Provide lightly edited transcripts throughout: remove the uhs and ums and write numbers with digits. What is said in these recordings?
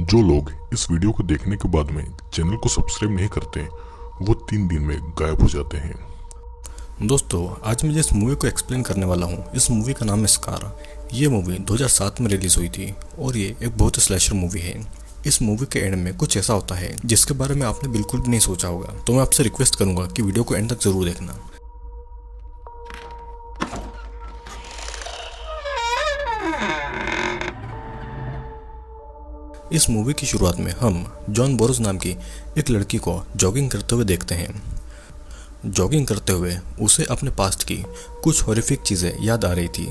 जो लोग इस वीडियो को देखने के बाद में चैनल को सब्सक्राइब नहीं करते वो 3 दिन में गायब हो जाते हैं। दोस्तों, आज मैं जिस मूवी को एक्सप्लेन करने वाला हूँ, इस मूवी का नाम है स्कार। ये मूवी 2007 में रिलीज हुई थी और ये एक बहुत ही स्लैशर मूवी है। इस मूवी के एंड में कुछ ऐसा होता है जिसके बारे में आपने बिल्कुल भी नहीं सोचा होगा। तो मैं आपसे रिक्वेस्ट करूंगा कि वीडियो को एंड तक जरूर देखना। इस मूवी की शुरुआत में हम जॉन बोरोस नाम की एक लड़की को जॉगिंग करते हुए देखते हैं। जॉगिंग करते हुए उसे अपने पास्ट की कुछ हॉरिफिक चीज़ें याद आ रही थी,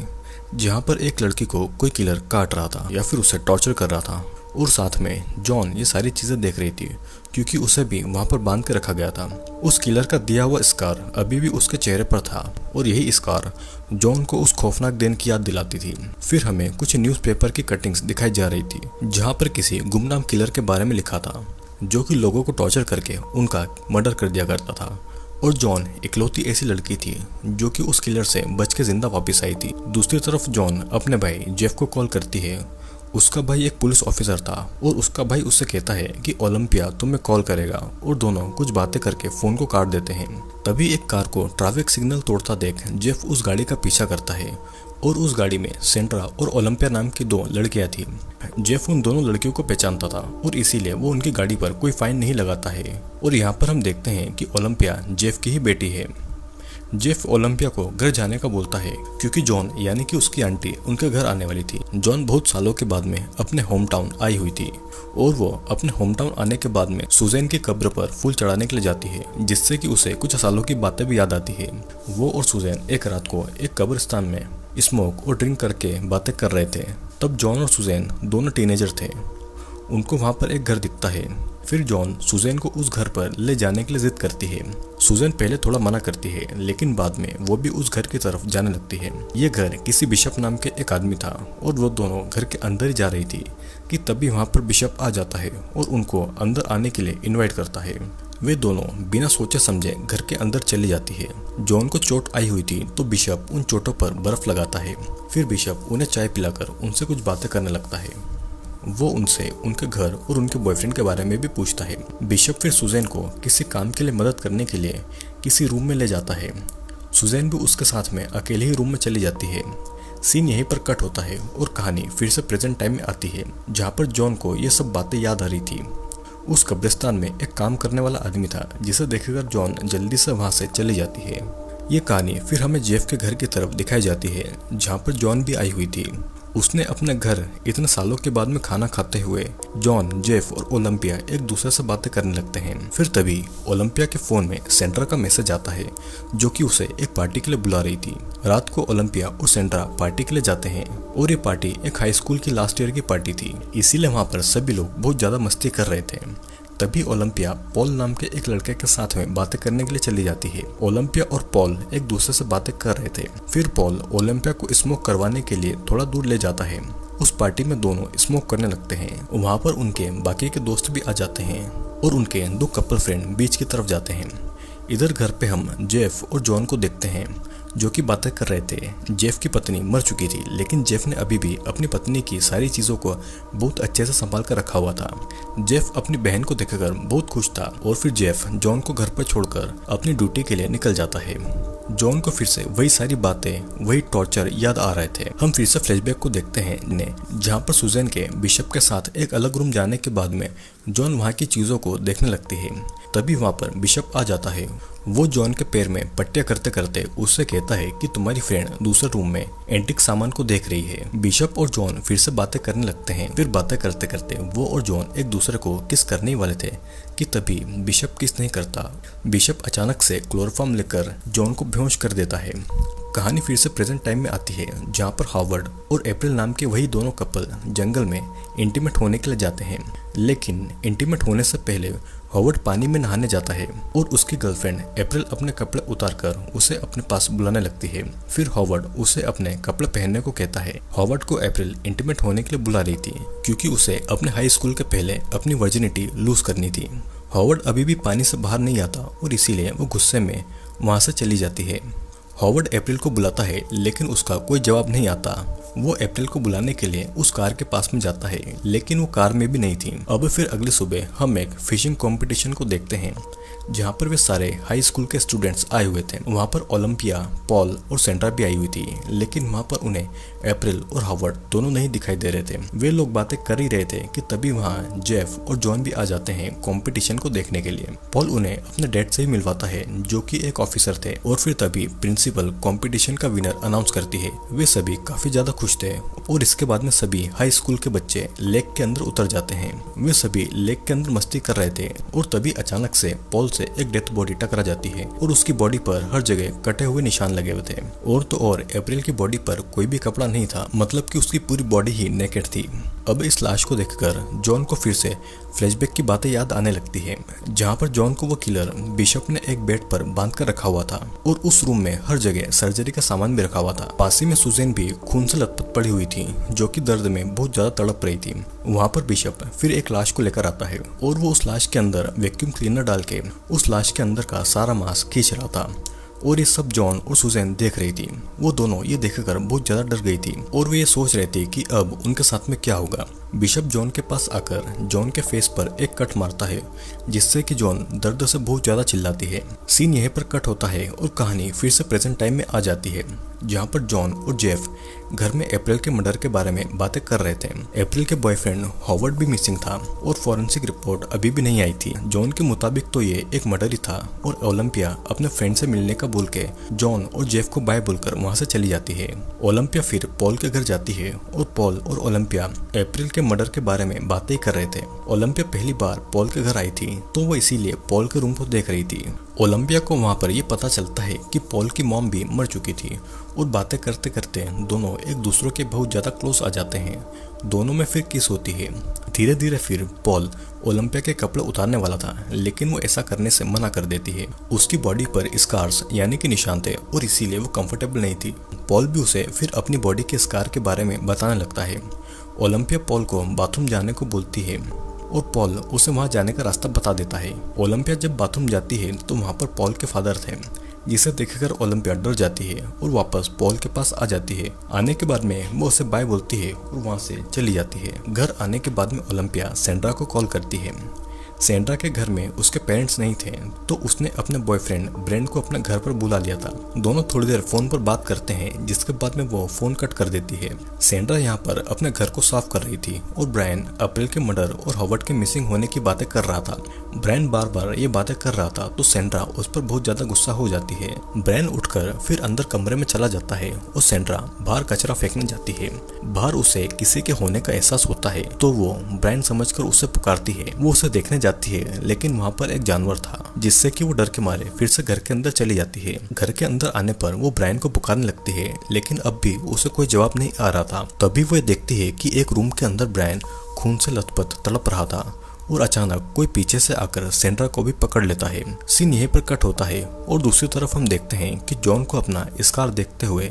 जहाँ पर एक लड़की को कोई किलर काट रहा था या फिर उसे टॉर्चर कर रहा था। और साथ में जॉन ये सारी चीज़ें देख रही थी क्योंकि उसे भी वहाँ पर बांध के रखा गया था। उस किलर का दिया हुआ स्कार अभी भी उसके चेहरे पर था और यही स्कार जॉन को उस खौफनाक दिन की याद दिलाती थी। फिर हमें कुछ न्यूज़पेपर की कटिंग्स दिखाई जा रही थी जहाँ पर किसी गुमनाम किलर के बारे में लिखा था जो कि लोगों को टॉर्चर करके उनका मर्डर कर दिया करता था। और जॉन इकलौती ऐसी लड़की थी जो कि उस किलर से बच के जिंदा वापस आई थी। दूसरी तरफ जॉन अपने भाई जेफ को कॉल करती है। उसका भाई एक पुलिस ऑफिसर था और उसका भाई उससे कहता है कि ओलंपिया तुम्हें कॉल करेगा, और दोनों कुछ बातें करके फोन को काट देते हैं। तभी एक कार को ट्रैफिक सिग्नल तोड़ता देख जेफ उस गाड़ी का पीछा करता है और उस गाड़ी में सेंड्रा और ओलंपिया नाम की 2 लड़कियां थी। जेफ उन दोनों लड़कियों को पहचानता था और इसीलिए वो उनकी गाड़ी पर कोई फाइन नहीं लगाता है। और यहाँ पर हम देखते हैं कि ओलंपिया जेफ की ही बेटी है। जेफ ओलंपिया को घर जाने का बोलता है क्योंकि जॉन यानी कि उसकी आंटी उनके घर आने वाली थी। जॉन बहुत सालों के बाद में अपने होम टाउन आई हुई थी और वो अपने होम टाउन आने के बाद में सुजैन की कब्र पर फूल चढ़ाने के लिए जाती है, जिससे कि उसे कुछ सालों की बातें भी याद आती है। वो और सुजैन एक रात को एक कब्रिस्तान में स्मोक और ड्रिंक करके बातें कर रहे थे। तब जॉन और सुजैन दोनों टीनेजर थे। उनको वहाँ पर एक घर दिखता है। फिर जॉन सुजैन को उस घर पर ले जाने के लिए जिद करती है। सुजैन पहले थोड़ा मना करती है, लेकिन बाद में वो भी उस घर की तरफ जाने लगती है। ये घर किसी बिशप नाम के एक आदमी था और वो दोनों घर के अंदर ही जा रही थी कि तभी वहाँ पर बिशप आ जाता है और उनको अंदर आने के लिए इन्वाइट करता है। वे दोनों बिना सोचे समझे घर के अंदर चली जाती है। जॉन को चोट आई हुई थी तो बिशप उन चोटों पर बर्फ लगाता है। फिर बिशप उन्हें चाय पिलाकर उनसे कुछ बातें करने लगता है। वो उनसे उनके घर और उनके बॉयफ्रेंड के बारे में भी पूछता है। बिशप फिर सुजैन को किसी काम के लिए मदद करने के लिए किसी रूम में ले जाता है। सुजैन भी उसके साथ में अकेले ही रूम में चली जाती है। सीन यहीं पर कट होता है और कहानी फिर से प्रेजेंट टाइम में आती है, जहाँ पर जॉन को ये सब बातें याद आ रही थी। उस कब्रिस्तान में एक काम करने वाला आदमी था जिसे देखकर जॉन जल्दी से वहाँ से चली जाती है। ये कहानी फिर हमें जेफ के घर की तरफ दिखाई जाती है, जहाँ पर जॉन भी आई हुई थी। उसने अपने घर इतने सालों के बाद में खाना खाते हुए जॉन, जेफ और ओलंपिया एक दूसरे से बातें करने लगते हैं। फिर तभी ओलंपिया के फोन में सेंड्रा का मैसेज आता है जो कि उसे एक पार्टी के लिए बुला रही थी। रात को ओलंपिया और सेंड्रा पार्टी के लिए जाते हैं और ये पार्टी एक हाई स्कूल की लास्ट ईयर की पार्टी थी, इसीलिए वहाँ पर सभी लोग बहुत ज्यादा मस्ती कर रहे थे। तभी ओलंपिया पॉल नाम के एक लड़के के साथ में बातें करने के लिए चली जाती है। ओलंपिया और पॉल एक दूसरे से बातें कर रहे थे। फिर पॉल ओलंपिया को स्मोक करवाने के लिए थोड़ा दूर ले जाता है। उस पार्टी में दोनों स्मोक करने लगते हैं। वहाँ पर उनके बाकी के दोस्त भी आ जाते हैं और उनके 2 कपल फ्रेंड बीच की तरफ जाते हैं। इधर घर पे हम जेफ और जॉन को देखते हैं जो कि बातें कर रहे थे। जेफ की पत्नी मर चुकी थी, लेकिन जेफ ने अभी भी अपनी पत्नी की सारी चीज़ों को बहुत अच्छे से संभाल कर रखा हुआ था। जेफ अपनी बहन को देखकर बहुत खुश था और फिर जेफ जॉन को घर पर छोड़कर अपनी ड्यूटी के लिए निकल जाता है। जॉन को फिर से वही सारी बातें, वही टॉर्चर याद आ रहे थे। हम फिर से फ्लैशबैक को देखते हैं जहाँ पर सुजैन के बिशप के साथ एक अलग रूम जाने के बाद में जॉन वहाँ की चीज़ों को देखने लगती है। तभी वहाँ पर बिशप आ जाता है। वो जॉन के पैर में पट्टियां करते करते उससे कहता है कि तुम्हारी फ्रेंड दूसरे रूम में एंटिक सामान को देख रही है। बिशप और जॉन फिर से बातें करने लगते हैं। फिर बातें करते करते वो और जॉन एक दूसरे को किस करने ही वाले थे कि तभी बिशप किस नहीं करता। बिशप अचानक से क्लोरोफॉर्म लेकर जॉन को बेहोश कर देता है। कहानी फिर से प्रेजेंट टाइम में आती है, जहाँ पर हार्वर्ड और अप्रैल नाम के वही दोनों कपल जंगल में इंटीमेट होने के लिए जाते हैं। लेकिन इंटीमेट होने से पहले हार्वर्ड पानी में नहाने जाता है और उसकी गर्लफ्रेंड अप्रैल अपने कपड़े उतारकर उसे अपने पास बुलाने लगती है। फिर हार्वर्ड उसे अपने कपड़े पहनने को कहता है। हार्वर्ड को अप्रैल इंटीमेट होने के लिए बुला रही थी क्योंकि उसे अपने हाई स्कूल के पहले अपनी वर्जिनिटी लूज करनी थी। हार्वर्ड अभी भी पानी से बाहर नहीं आता और इसीलिए वो गुस्से में वहाँ से चली जाती है। हॉवर्ड अप्रैल को बुलाता है लेकिन उसका कोई जवाब नहीं आता। वो अप्रैल को बुलाने के लिए उस कार के पास में जाता है लेकिन वो कार में भी नहीं थी। अब फिर अगली सुबह हम एक फिशिंग कंपटीशन को देखते हैं जहाँ पर वे सारे हाई स्कूल के स्टूडेंट्स आए हुए थे। वहाँ पर ओलंपिया, पॉल और सेंड्रा भी आई हुई थी लेकिन वहाँ पर उन्हें अप्रैल और हॉवर्ड दोनों नहीं दिखाई दे रहे थे। वे लोग बातें कर ही रहे थे कि तभी वहाँ जेफ और जॉन भी आ जाते हैं कंपटीशन को देखने के लिए। पॉल उन्हें अपने डैड से ही मिलवाता है जो कि एक ऑफिसर थे और फिर तभी प्रिंसिपल कंपटीशन का विनर अनाउंस करती है। वे सभी काफी ज्यादा खुश थे और इसके बाद में सभी हाई स्कूल के बच्चे लेक के अंदर उतर जाते हैं। वे सभी लेक के अंदर मस्ती कर रहे थे और तभी अचानक से पॉल से एक डेथ बॉडी टकरा जाती है और उसकी बॉडी पर हर जगह कटे हुए निशान लगे हुए थे। और तो और अप्रैल की बॉडी पर कोई भी कपड़ा नहीं था, मतलब कि उसकी पूरी बॉडी ही नेकेड थी। अब इस लाश को देखकर जॉन को फिर से फ्लैशबैक की बातें याद आने लगती है जहाँ पर जॉन को वो किलर बिशप ने एक बेड पर बांध कर रखा हुआ था और उस रूम में हर जगह सर्जरी का सामान भी रखा हुआ था। पास ही में सुजैन भी खून से लथपथ पड़ी हुई थी जो कि दर्द में बहुत ज्यादा तड़प रही थी। वहाँ पर बिशप फिर एक लाश को लेकर आता है और वो उस लाश के अंदर वैक्यूम क्लीनर डाल के उस लाश के अंदर का सारा मांस खींच रहा था और ये सब जॉन और सुजैन देख रही थी। वो दोनों ये देखकर बहुत ज्यादा डर गई थी और वे ये सोच रहे थे कि अब उनके साथ में क्या होगा। बिशप जॉन के पास आकर जॉन के फेस पर एक कट मारता है जिससे कि जॉन दर्द से बहुत ज्यादा चिल्लाती है। सीन यहीं पर कट होता है और कहानी फिर से प्रेजेंट टाइम में आ जाती है जहाँ पर जॉन और जेफ घर में अप्रैल के मर्डर के बारे में बातें कर रहे थे। अप्रैल के बॉयफ्रेंड हॉवर्ड भी मिसिंग था और फॉरेंसिक रिपोर्ट अभी भी नहीं आई थी। जॉन के मुताबिक तो ये एक मर्डर ही था और ओलंपिया अपने फ्रेंड से मिलने का बोल के जॉन और जेफ को बाय बोलकर वहाँ से चली जाती है। ओलंपिया फिर पॉल के घर जाती है और पॉल और ओलंपिया अप्रैल के मर्डर के बारे में बातें कर रहे थे। ओलंपिया पहली बार पॉल के घर आई थी तो वो इसीलिए पॉल के रूम को देख रही थी। ओलंपिया को वहाँ पर यह पता चलता है कि पॉल की मॉम भी मर चुकी थी और बातें करते करते दोनों एक दूसरे के बहुत ज्यादा क्लोज आ जाते हैं। दोनों में फिर किस होती है। धीरे धीरे फिर पॉल ओलंपिया के कपड़े उतारने वाला था लेकिन वो ऐसा करने से मना कर देती है। उसकी बॉडी पर स्कार्स यानी कि निशान थे और इसीलिए वो कंफर्टेबल नहीं थी। पॉल भी उसे फिर अपनी बॉडी के स्कार के बारे में बताने लगता है। ओलंपिया पॉल को बाथरूम जाने को बोलती है और पॉल उसे वहां जाने का रास्ता बता देता है। ओलंपिया जब बाथरूम जाती है तो वहां पर पॉल के फादर थे जिसे देखकर ओलंपिया डर जाती है और वापस पॉल के पास आ जाती है। आने के बाद में वो उसे बाय बोलती है और वहां से चली जाती है। घर आने के बाद में ओलंपिया सेंड्रा को कॉल करती है। सेंड्रा के घर में उसके पेरेंट्स नहीं थे तो उसने अपने बॉयफ्रेंड ब्रेंड को अपने घर पर बुला लिया था। दोनों थोड़ी देर फोन पर बात करते हैं जिसके बाद में वो फोन कट कर देती है। सेंड्रा यहाँ पर अपने घर को साफ कर रही थी और ब्रायन अप्रैल के मर्डर और हॉवर्ड के मिसिंग होने की बातें कर रहा था। ब्रायन बार बार ये बातें कर रहा था तो सेंड्रा उस पर बहुत ज्यादा गुस्सा हो जाती है। ब्रायन उठकर फिर अंदर कमरे में चला जाता है और सेंड्रा बाहर कचरा फेंकने जाती है। बाहर उसे किसी के होने का एहसास होता है तो वो ब्रायन समझकर उसे पुकारती है। वो उसे देखने जाती है लेकिन वहाँ पर एक जानवर था जिससे कि वो डर के मारे फिर से घर के अंदर चली जाती है। घर के अंदर आने पर वो ब्रायन को पुकारने लगती है लेकिन अब भी उसे कोई जवाब नहीं आ रहा था। तभी वो देखती है कि एक रूम के अंदर ब्रायन खून से लथपथ तड़प रहा था और अचानक कोई पीछे से आकर सेंड्रा को भी पकड़ लेता है। सीन यहीं पर कट होता है और दूसरी तरफ हम देखते हैं कि जॉन को अपना स्कार देखते हुए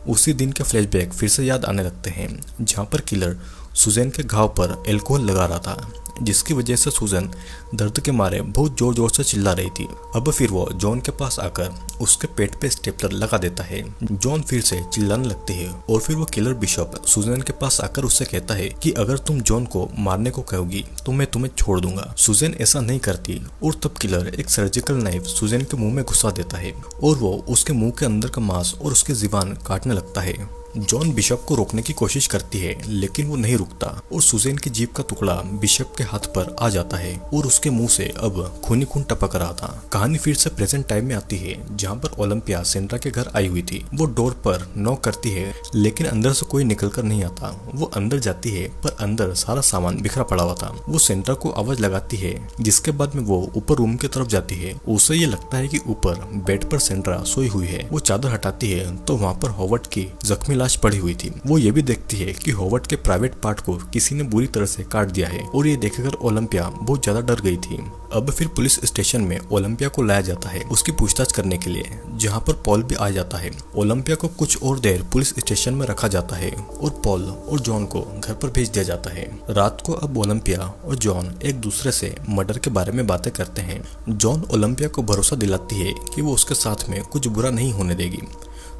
उसी दिन के फ्लैशबैक फिर से याद आने लगते हैं जहाँ पर किलर सुजैन के घाव पर एल्कोहल लगा रहा था जिसकी वजह से सुजैन दर्द के मारे बहुत जोर जोर से चिल्ला रही थी। अब फिर वो जॉन के पास आकर उसके पेट पे स्टेपलर लगा देता है। जॉन फिर से चिल्लाने लगती है और फिर वो किलर बिशप सुजैन के पास आकर उससे कहता है कि अगर तुम जॉन को मारने को कहोगी तो मैं तुम्हें छोड़ दूंगा। सुजैन ऐसा नहीं करती और तब किलर एक सर्जिकल नाइफ सुजैन के मुंह में घुसा देता है और वो उसके मुंह के अंदर का मांस और उसकी जुबान काटने लगता है। जॉन बिशप को रोकने की कोशिश करती है लेकिन वो नहीं रुकता और सुजैन की जीभ का टुकड़ा बिशप के हाथ पर आ जाता है और उसके मुंह से अब खूनी खून टपक रहा था। कहानी फिर से प्रेजेंट टाइम में आती है जहाँ पर ओलंपिया सेंड्रा के घर आई हुई थी। वो डोर पर नॉक करती है लेकिन अंदर से कोई निकल कर नहीं आता। वो अंदर जाती है पर अंदर सारा सामान बिखरा पड़ा हुआ था। वो सेंड्रा को आवाज लगाती है जिसके बाद में वो ऊपर रूम की तरफ जाती है। उसे ये लगता है कि ऊपर बेड पर सेंड्रा सोई हुई है। वो चादर हटाती है तो वहाँ पर हॉवर्ड की जख्मी लाश पड़ी हुई थी। वो ये भी देखती है कि हॉवर्ड के प्राइवेट पार्ट को किसी ने बुरी तरह से काट दिया है और ये देखकर ओलंपिया बहुत ज्यादा डर गई थी। अब फिर पुलिस स्टेशन में ओलंपिया को लाया जाता है उसकी पूछताछ करने के लिए, जहाँ पर पॉल भी आ जाता है। ओलंपिया को कुछ और देर पुलिस स्टेशन में रखा जाता है और पॉल और जॉन को घर पर भेज दिया जाता है। रात को अब ओलंपिया और जॉन एक दूसरे से मर्डर के बारे में बातें करते हैं। जॉन ओलंपिया को भरोसा दिलाती है कि वो उसके साथ में कुछ बुरा नहीं होने देगी।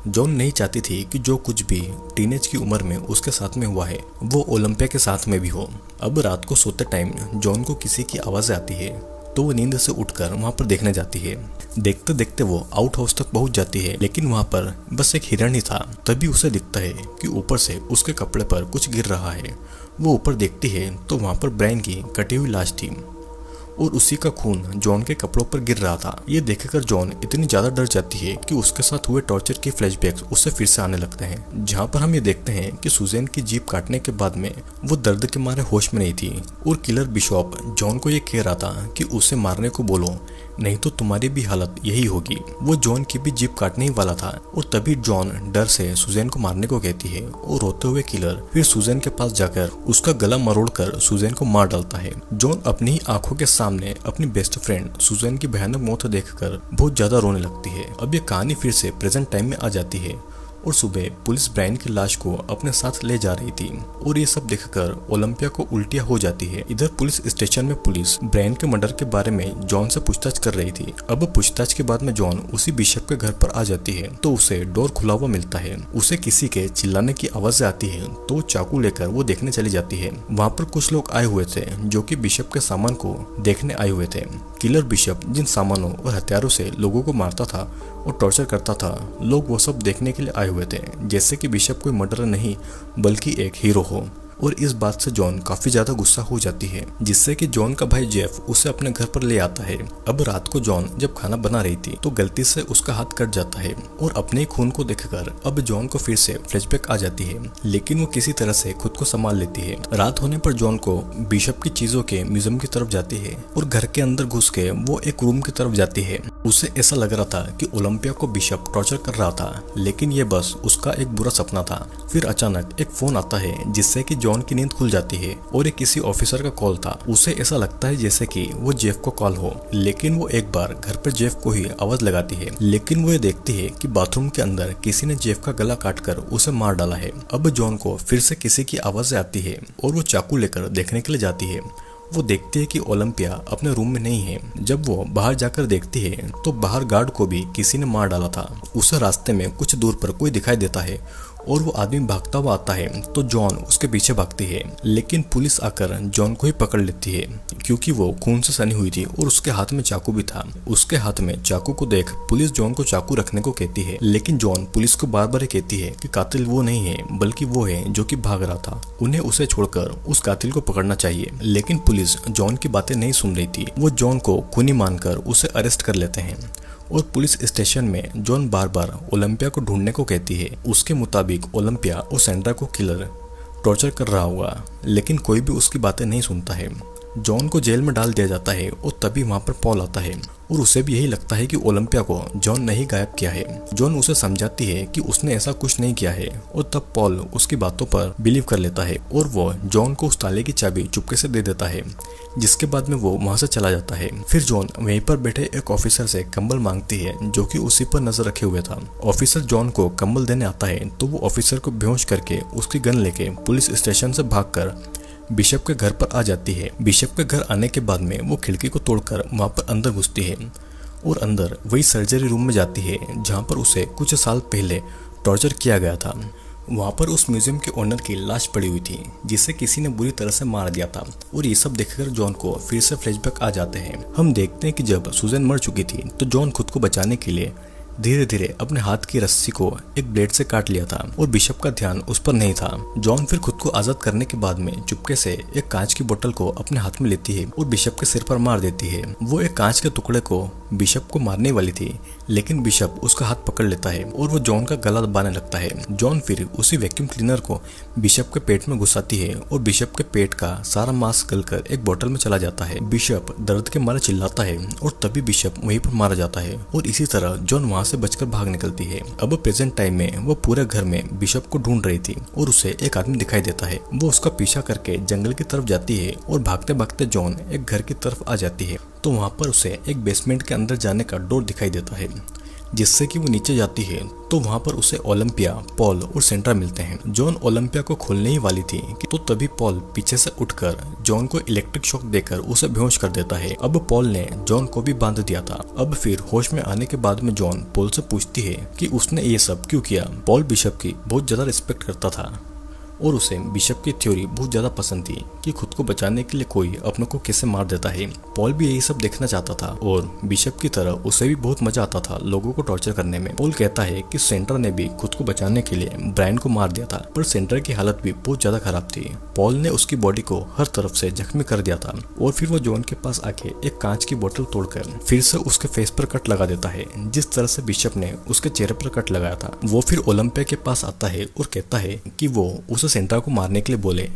जॉन नहीं चाहती थी कि जो कुछ भी टीनेज की उम्र में उसके साथ में हुआ है वो ओलंपिया के साथ में भी हो। अब रात को सोते टाइम जॉन को किसी की आवाज आती है तो वो नींद से उठकर वहां पर देखने जाती है। देखते देखते वो आउट हाउस तक पहुंच जाती है, लेकिन वहां पर बस एक हिरण ही था। तभी उसे दिखता है कि ऊपर से उसके कपड़े पर कुछ गिर रहा है। वो ऊपर देखती है तो वहां पर ब्रायन की कटी हुई लाश थी और उसी का खून जॉन के कपड़ों पर गिर रहा था। ये देखकर जॉन इतनी ज्यादा डर जाती है कि उसके साथ हुए टॉर्चर के फ्लैशबैक्स उससे फिर से आने लगते हैं, जहाँ पर हम ये देखते हैं कि सुजैन की जीभ काटने के बाद में वो दर्द के मारे होश में नहीं थी और किलर बिशॉप जॉन को ये कह रहा था कि उसे मारने को बोलो, नहीं तो तुम्हारी भी हालत यही होगी। वो जॉन की भी जीभ काटने ही वाला था और तभी जॉन डर से सुजैन को मारने को कहती है और रोते हुए किलर फिर सुजैन के पास जाकर उसका गला मरोड़कर सुजैन को मार डालता है। जॉन अपनी ही आंखों के सामने अपनी बेस्ट फ्रेंड सुजैन की भयानक मौत देखकर बहुत ज्यादा रोने लगती है। अब ये कहानी फिर से प्रेजेंट टाइम में आ जाती है और सुबह पुलिस ब्रायन की लाश को अपने साथ ले जा रही थी और ये सब देखकर ओलंपिया को उल्टियां हो जाती है। इधर पुलिस स्टेशन में पुलिस ब्रायन के मर्डर के बारे में जॉन से पूछताछ कर रही थी। अब पूछताछ के बाद में जॉन उसी बिशप के घर पर आ जाती है तो उसे डोर खुला हुआ मिलता है। उसे किसी के चिल्लाने की आवाज आती है तो चाकू लेकर वो देखने चली जाती है। वहाँ पर कुछ लोग आए हुए थे जो कि बिशप के सामान को देखने आए हुए थे। किलर बिशप जिन सामानों और हथियारों से लोगों को मारता था और टॉर्चर करता था, लोग वो सब देखने के लिए आए हुए थे, जैसे कि बिशप कोई मर्डरर नहीं बल्कि एक हीरो हो। और इस बात से जॉन काफी ज्यादा गुस्सा हो जाती है, जिससे कि जॉन का भाई जेफ उसे अपने घर पर ले आता है। अब रात को जॉन जब खाना बना रही थी तो गलती से उसका हाथ कट जाता है और अपने खून को देखकर अब जॉन को फिर से फ्लैशबैक आ जाती है, लेकिन वो किसी तरह से खुद को संभाल लेती है। रात होने पर जॉन को बिशप की चीजों के म्यूजियम की तरफ जाती है और घर के अंदर घुस के वो एक रूम की तरफ जाती है। उसे ऐसा लग रहा था कि ओलंपिया को बिशप टॉर्चर कर रहा था, लेकिन ये बस उसका एक बुरा सपना था। फिर अचानक एक फोन आता है जिससे कि जॉन की नींद खुल जाती है और ये किसी ऑफिसर का कॉल था। उसे ऐसा लगता है जैसे कि वो जेफ को कॉल हो, लेकिन वो एक बार घर पर जेफ को ही आवाज लगाती है, लेकिन वो ये देखती है कि बाथरूम के अंदर किसी ने जेफ का गला काटकर उसे मार डाला है। अब जॉन को फिर से किसी की आवाज आती है और वो चाकू लेकर देखने के लिए जाती है। वो देखती है कि ओलंपिया अपने रूम में नहीं है। जब वो बाहर जाकर देखती है तो बाहर गार्ड को भी किसी ने मार डाला था। उसे रास्ते में कुछ दूर पर कोई दिखाई देता है और वो आदमी भागता हुआ आता है तो जॉन उसके पीछे भागती है, लेकिन पुलिस आकर जॉन को ही पकड़ लेती है क्योंकि वो खून से सनी हुई थी और उसके हाथ में चाकू भी था। उसके हाथ में चाकू को देख पुलिस जॉन को चाकू रखने को कहती है, लेकिन जॉन पुलिस को बार बार कहती है कि कातिल वो नहीं है बल्कि वो है जो कि भाग रहा था, उन्हें उसे छोड़कर उस कातिल को पकड़ना चाहिए। लेकिन पुलिस जॉन की बातें नहीं सुन रही थी। वो जॉन को खूनी मानकर उसे अरेस्ट कर लेते हैं और पुलिस स्टेशन में जॉन बार बार ओलंपिया को ढूंढने को कहती है। उसके मुताबिक ओलंपिया और सैंड्रा को किलर टॉर्चर कर रहा होगा, लेकिन कोई भी उसकी बातें नहीं सुनता है। जॉन को जेल में डाल दिया जाता है और तभी वहां पर पॉल आता है और उसे भी यही लगता है कि ओलंपिया को जॉन ने ही गायब किया है। जॉन उसे समझाती है कि उसने ऐसा कुछ नहीं किया है और तब पॉल उसकी बातों पर बिलीव कर लेता है और वो जॉन को उस ताले की चाबी चुपके से दे देता है, जिसके बाद में वो वहां से चला जाता है। फिर जॉन वहीं पर बैठे एक ऑफिसर से कंबल मांगती है जो कि उसी पर नजर रखे हुए था। ऑफिसर जॉन को कंबल देने आता है तो वो ऑफिसर को बेहोश करके उसकी गन लेके पुलिस स्टेशन से भागकर बिशप के घर पर आ जाती है। बिशप के घर आने के बाद में वो खिड़की को तोड़कर वहां पर अंदर घुसती है और अंदर वही सर्जरी रूम में जाती है जहां पर उसे कुछ साल पहले टॉर्चर किया गया था। वहां पर उस म्यूजियम के ओनर की लाश पड़ी हुई थी जिसे किसी ने बुरी तरह से मार दिया था और ये सब देखकर जॉन को फिर से फ्लैशबैक आ जाते हैं। हम देखते हैं कि जब सुजैन मर चुकी थी तो जॉन खुद को बचाने के लिए धीरे धीरे अपने हाथ की रस्सी को एक ब्लेड से काट लिया था और बिशप का ध्यान उस पर नहीं था। जॉन फिर खुद को आजाद करने के बाद में चुपके से एक कांच की बोतल को अपने हाथ में लेती है और बिशप के सिर पर मार देती है। वो एक कांच के टुकड़े को बिशप को मारने वाली थी, लेकिन बिशप उसका हाथ पकड़ लेता है और वो जॉन का गला दबाने लगता है। जॉन फिर उसी वैक्यूम क्लीनर को बिशप के पेट में घुसाती है और बिशप के पेट का सारा मांस गलकर एक बोतल में चला जाता है। बिशप दर्द के मारे चिल्लाता है और तभी बिशप वहीं पर मारा जाता है और इसी तरह जॉन वहां वहाँ से बचकर भाग निकलती है। अब प्रेजेंट टाइम में वो पूरे घर में बिशप को ढूंढ रही थी और उसे एक आदमी दिखाई देता है। वो उसका पीछा करके जंगल की तरफ जाती है और भागते भागते जॉन एक घर की तरफ आ जाती है तो वहाँ पर उसे एक बेसमेंट के अंदर जाने का डोर दिखाई देता है, जिससे कि वो नीचे जाती है तो वहाँ पर उसे ओलंपिया, पॉल और सेंड्रा मिलते हैं। जॉन ओलंपिया को खोलने ही वाली थी कि तो तभी पॉल पीछे से उठकर जॉन को इलेक्ट्रिक शॉक देकर उसे बेहोश कर देता है। अब पॉल ने जॉन को भी बांध दिया था। अब फिर होश में आने के बाद में जॉन पॉल से पूछती है कि उसने ये सब क्यों किया। पॉल बिशप की बहुत ज्यादा रिस्पेक्ट करता था और उसे बिशप की थ्योरी बहुत ज्यादा पसंद थी कि खुद को बचाने के लिए कोई अपनों को कैसे मार देता है। पॉल भी यही सब देखना चाहता था और बिशप की तरह उसे भी बहुत मजा आता था लोगों को टॉर्चर करने में। पॉल कहता है कि सेंड्रा ने भी खुद को बचाने के लिए ब्रायन को मार दिया था, पर सेंड्रा की हालत भी बहुत ज्यादा खराब थी। पॉल ने उसकी बॉडी को हर तरफ से जख्मी कर दिया था और फिर वो जॉन के पास आके एक कांच की बोतल तोड़कर फिर से उसके फेस पर कट लगा देता है, जिस तरह से बिशप ने उसके चेहरे पर कट लगाया था। वो फिर ओलंपिया के पास आता है और कहता है कि वो उसे सेंड्रा को मारने के लिए बोले,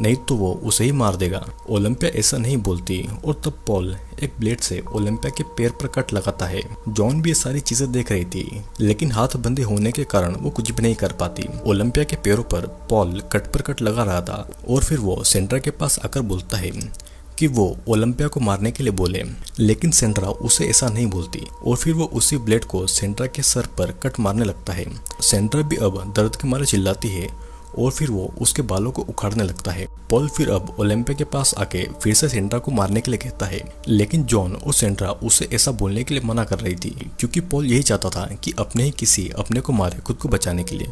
नहीं तो वो उसे ही मार देगा। ओलंपिया ऐसा नहीं बोलती और तब पॉल एक ब्लेड से ओलंपिया के पैर पर कट लगाता है। जॉन भी ये सारी चीजें देख रही थी, लेकिन हाथ बंधे होने के कारण वो कुछ भी नहीं कर पाती। ओलंपिया के पैरों पर पॉल कट पर कट लगा रहा था और फिर वो सेंड्रा के पास आकर बोलता है कि वो ओलंपिया को मारने के लिए बोले, लेकिन सेंड्रा उसे ऐसा नहीं बोलती और फिर वो उसी ब्लेड को सेंड्रा के सर पर कट मारने लगता है। सेंड्रा भी अब दर्द के मारे चिल्लाती है और फिर वो उसके बालों को उखाड़ने लगता है। पॉल फिर अब ओलंपिया के पास आके फिर से सेंड्रा को मारने के लिए कहता है, लेकिन जॉन और सेंड्रा उसे ऐसा बोलने के लिए मना कर रही थी क्योंकि पॉल यही चाहता था कि अपने ही किसी अपने को मारे खुद को बचाने के लिए।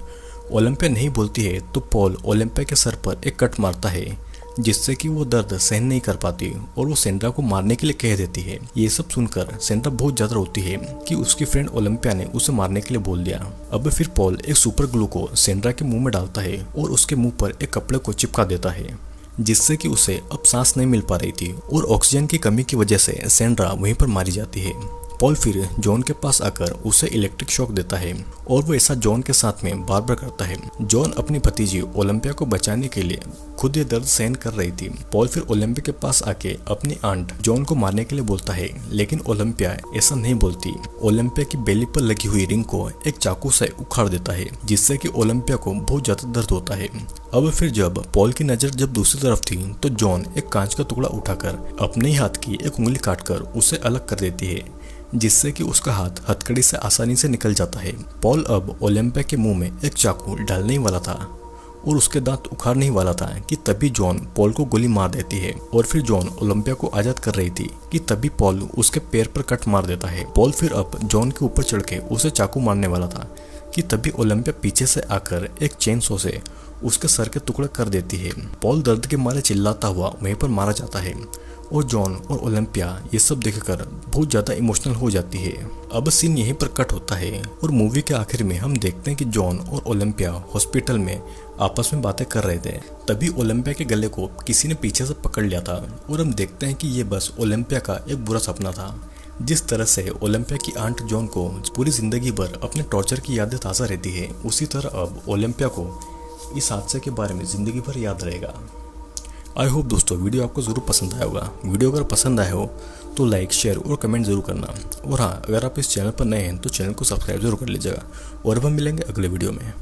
ओलंपिया नहीं बोलती है तो पॉल ओलंपिया के सर पर एक कट मारता है, जिससे कि वो दर्द सहन नहीं कर पाती और वो सेंड्रा को मारने के लिए कह देती है। ये सब सुनकर सेंड्रा बहुत ज्यादा रोती है कि उसकी फ्रेंड ओलंपिया ने उसे मारने के लिए बोल दिया। अब फिर पॉल एक सुपर ग्लू को सेंड्रा के मुंह में डालता है और उसके मुंह पर एक कपड़े को चिपका देता है, जिससे कि उसे अब सांस नहीं मिल पा रही थी और ऑक्सीजन की कमी की वजह से सेंड्रा वहीं पर मारी जाती है। पॉल फिर जॉन के पास आकर उसे इलेक्ट्रिक शॉक देता है और वो ऐसा जॉन के साथ में बार बार करता है। जॉन अपनी भतीजी ओलंपिया को बचाने के लिए खुद ये दर्द सहन कर रही थी। पॉल फिर ओलंपिया के पास आके अपनी आंट जॉन को मारने के लिए बोलता है, लेकिन ओलंपिया ऐसा नहीं बोलती। ओलंपिया की बेली पर लगी हुई रिंग को एक चाकू से उखाड़ देता है, जिससे कि ओलंपिया को बहुत ज्यादा दर्द होता है। अब फिर जब पॉल की नजर जब दूसरी तरफ थी तो जॉन एक कांच का टुकड़ा उठाकर अपने ही हाथ की एक उंगली काटकर उसे अलग कर देती है, जिससे कि उसका हाथ हथकड़ी से आसानी से निकल जाता है। पॉल अब ओलंपिया के मुंह में एक चाकू डालने ही वाला था और उसके दांत उखाड़ने ही वाला था कि तभी जॉन पॉल को गोली मार देती है और फिर जॉन ओलंपिया को आजाद कर रही थी कि तभी पॉल उसके पैर पर कट मार देता है। पॉल फिर अब जॉन के ऊपर चढ़ के उसे चाकू मारने वाला था कि तभी ओलंपिया पीछे से आकर एक चेन सो से उसके सर के टुकड़े कर देती है। पॉल दर्द के मारे चिल्लाता हुआ वहीं पर मारा जाता है और जॉन और ओलंपिया ये सब देखकर बहुत ज्यादा इमोशनल हो जाती है। अब सीन यहीं पर कट होता है और मूवी के आखिर में हम देखते हैं कि जॉन और ओलंपिया हॉस्पिटल में आपस में बातें कर रहे थे। तभी ओलंपिया के गले को किसी ने पीछे से पकड़ लिया था और हम देखते हैं कि ये बस ओलंपिया का एक बुरा सपना था। जिस तरह से ओलंपिया की आंट जॉन को पूरी जिंदगी भर अपने टॉर्चर की यादें ताज़ा रहती है, उसी तरह अब ओलंपिया को इस हादसे के बारे में जिंदगी भर याद रहेगा। आई होप दोस्तों वीडियो आपको ज़रूर पसंद आया होगा। वीडियो अगर पसंद आया हो तो लाइक, शेयर और कमेंट ज़रूर करना। और हाँ, अगर आप इस चैनल पर नए हैं तो चैनल को सब्सक्राइब जरूर कर लीजिएगा। और अब हम मिलेंगे अगले वीडियो में।